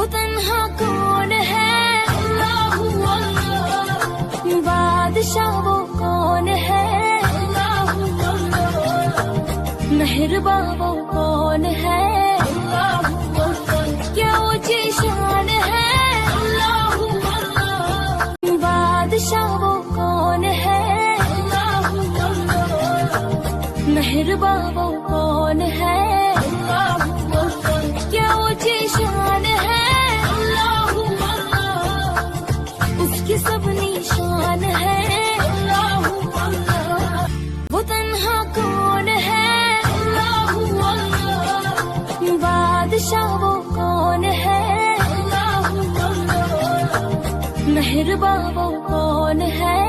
वो तन्हा कौन है, अल्लाहू अल्लाह। बादशाह वो कौन है, अल्लाहू अल्लाह। मेहरबान वो कौन है, अल्लाहू अल्लाह। क्या ऊंची शान है, अल्लाहू अल्लाह। बादशाह वो कौन है, अल्लाहू अल्लाह। मेहरबान वो कौन है, अल्लाहू अल्लाह। क्या ऊंची शान है, अल्लाहू अल्लाह। उसकी सब निशान है, अल्लाहू अल्लाह। वो तन्हा कौन है, अल्लाहू अल्लाह। बादशाह वो कौन है, अल्लाहू अल्लाह। मेहरबान वो कौन है,